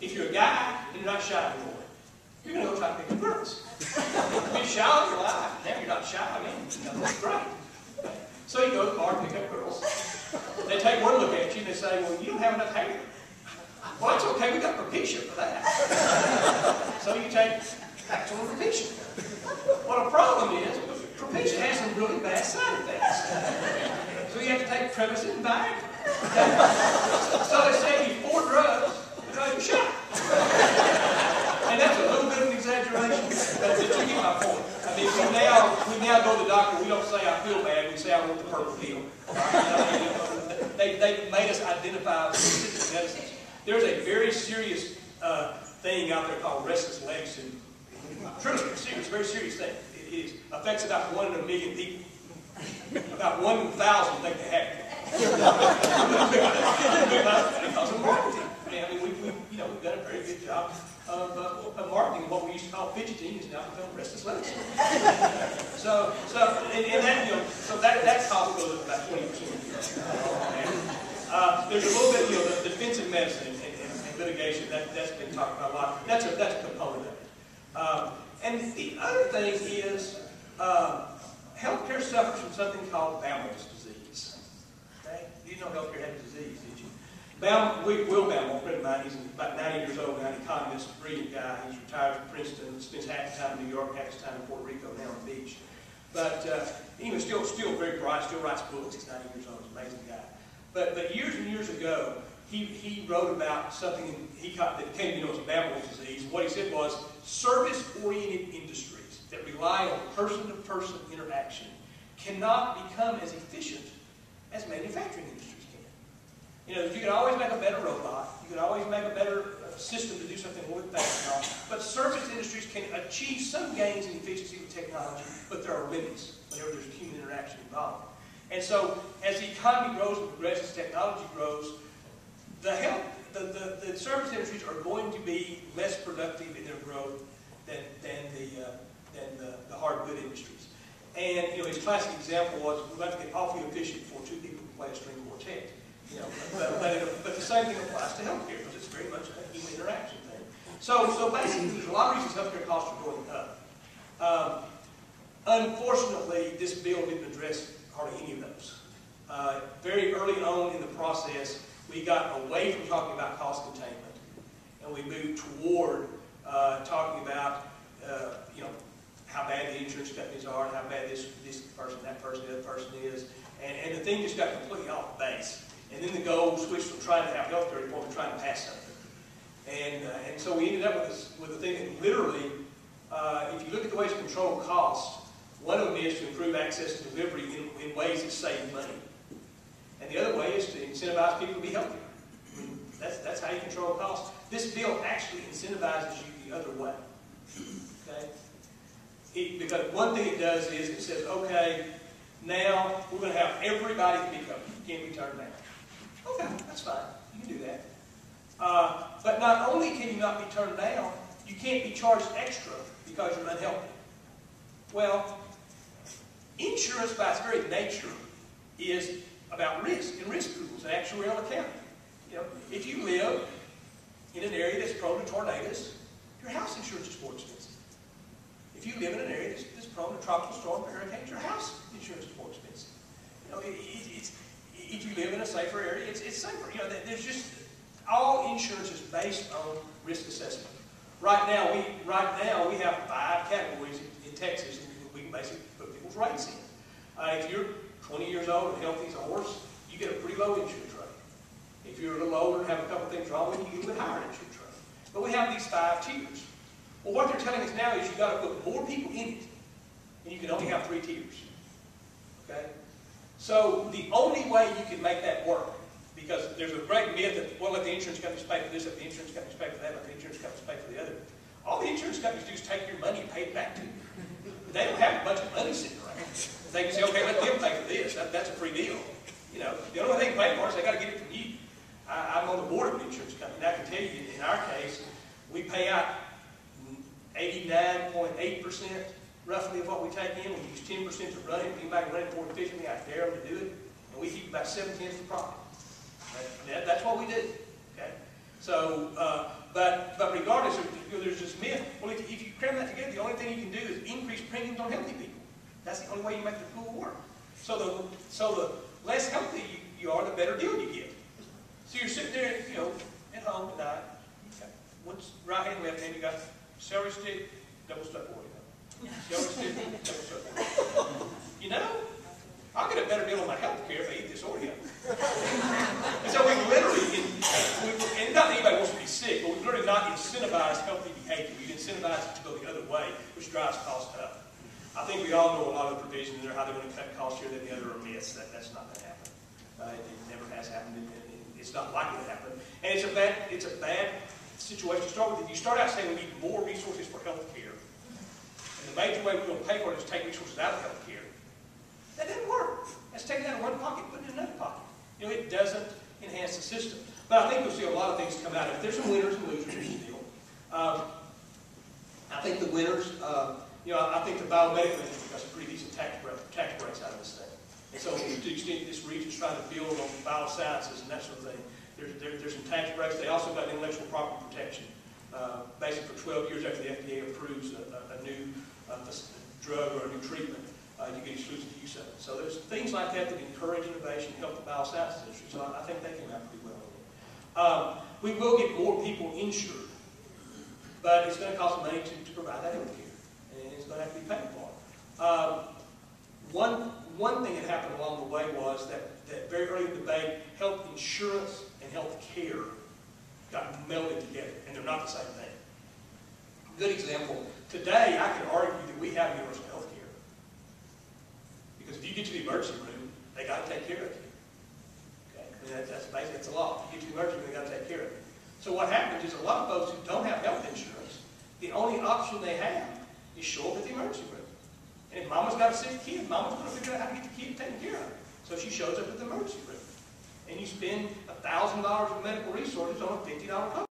If you're a guy and you're not shy anymore, you're going to go try to pick up girls. You're shy all your life. Now you're not shy. I mean, that's great. So you go to the bar and pick up girls. They take one look at you and they say, well, you don't have enough hair. Well, that's okay. We got Propecia for that. So you take actual Propecia. Well, the problem is, Propecia has some really bad side effects. So you have to take Prevacid and Viagra. So they send you 4 drugs because you're shy. And that's a little bit of an exaggeration, but you get my point. I mean, we now go to the doctor, we don't say I feel bad, we say I want the purple pill. They made us identify specific medicines. There's a very serious thing out there called restless leg syndrome. Truly serious, very serious thing. It affects about 1 in a million people. About 1 in 1,000 think they have it. Because of marketing. I mean, we've done a very good job of marketing. What we used to call fidgeting is now become restless leg syndrome. So that cost goes up about 20%. There's a little bit, the defensive medicine and litigation that's been talked about a lot. That's a component of it. And the other thing is, healthcare suffers from something called Baumol's disease. Okay? You didn't know healthcare had a disease, did you? Will Baumol, a friend of mine, he's about 90 years old now, an economist, a brilliant guy. He's retired from Princeton, spends half his time in New York, half his time in Puerto Rico, now on the beach. But anyway, still very bright, still writes books. He's 90 years old, he's an amazing guy. But years and years ago, he wrote about something that came to know as Baumol's disease. What he said was, service-oriented industries that rely on person-to-person interaction cannot become as efficient as manufacturing industries can. You know, you can always make a better robot, you can always make a better system to do something more fast, but service industries can achieve some gains in efficiency with technology, but there are limits whenever there's human interaction involved. And so, as the economy grows and progresses, technology grows, the service industries are going to be less productive in their growth than the hard good industries. And his classic example was, we'd like to get awfully efficient before 2 people can play a string quartet. But the same thing applies to healthcare, because it's very much a human interaction thing. So basically, there's a lot of reasons healthcare costs are going up. Unfortunately, this bill didn't address hardly any of those. Very early on in the process, we got away from talking about cost containment, and we moved toward talking about how bad the insurance companies are, and how bad this person, that person, the other person is, and the thing just got completely off base. And then the goal switched from trying to have healthcare reform to trying to pass something. And so we ended up with a thing that literally, if you look at the ways to control costs, one of them is to improve access to delivery in ways that save money. And the other way is to incentivize people to be healthier. I mean, that's how you control costs. This bill actually incentivizes you the other way. Okay? Because one thing it does is it says, okay, now we're going to have everybody be covered. You can't be turned down. Okay, that's fine. You can do that. But not only can you not be turned down, you can't be charged extra because you're unhealthy. Well, insurance by its very nature is about risk and risk pools and actuarial accounting. If you live in an area that's prone to tornadoes, your house insurance is more expensive. If you live in an area that's prone to tropical storm and hurricanes, your house insurance is more expensive. If you live in a safer area, it's safer. There's just all insurance is based on risk assessment. Right now we have 5 categories in Texas, and we can basically put people's rates in. If you're 20 years old and healthy as a horse, you get a pretty low insurance rate. If you're a little older and have a couple things wrong with you, you get a little bit higher insurance rate. But we have these 5 tiers. Well, what they're telling us now is you've got to put more people in it, and you can only have 3 tiers. Okay? So the only way you can make that work, because there's a great myth that, well, let the insurance companies pay for this, let the insurance companies pay for that, let the insurance companies pay for the other. All the insurance companies do is take your money and pay it back to you. They don't have a bunch of money sitting around. They can say, okay, let them pay for this. That's a free deal. The only way they can pay for it is they got to get it from you. I'm on the board of an insurance company, and I can tell you, in our case, we pay out 89.8% roughly of what we take in. We use 10% to run it. If anybody can run it more efficiently, I dare them to do it. And we keep about 7/10 of the profit. That's what we do. Okay? So, But regardless, there's this myth, well, if you cram that together, the only thing you can do is increase premiums on healthy people. That's the only way you make the pool work. So the less healthy you are, the better deal you get. So you're sitting there, at home at night, one's right hand, left hand, you got celery stick, double stuffed Oreo. Celery stick, double stuffed Oreo. I'll get a better deal on my health care if I eat this Oreo. And so we literally, and not that anybody wants to be sick, but we literally not incentivize healthy behavior. We incentivize it to go the other way, which drives costs up. I think we all know a lot of the provisions in there, how they're going to cut costs here, that the other are myths. That's not going to happen. It never has happened, and it's not likely to happen. And it's a bad situation to start with. If you start out saying we need more resources for health care, and the major way we're going to pay for it is take resources out of health care, that doesn't work. That's taking out of one pocket, putting it in another pocket. It doesn't enhance the system. But I think we'll see a lot of things come out of it. There's some winners and losers in this deal. I think the winners, I think the biomedical industry got some pretty decent tax breaks out of this thing. And so to the extent this region's trying to build on biosciences and that sort of thing, there's some tax breaks. They also got intellectual property protection. Basically for 12 years after the FDA approves a new drug or a new treatment, you get exclusive use of it. So there's things like that that encourage innovation, help the biosciences industry. So I think they came out pretty well on it. We will get more people insured, but it's going to cost money to provide that health care, and it's going to have to be paid for. One thing that happened along the way was that very early in the debate, health insurance and health care got melded together, and they're not the same thing. Good example. Today, I can argue that we have universal health care. Because if you get to the emergency room, they got to take care of you. Okay? I mean, that's basically, that's a law. If you get to the emergency room, they got to take care of you. So what happens is a lot of folks who don't have health insurance, the only option they have is show up at the emergency room. And if mama's got a sick kid, mama's going to figure out how to get the kid taken care of. So she shows up at the emergency room. And you spend $1,000 of medical resources on a $50 cost.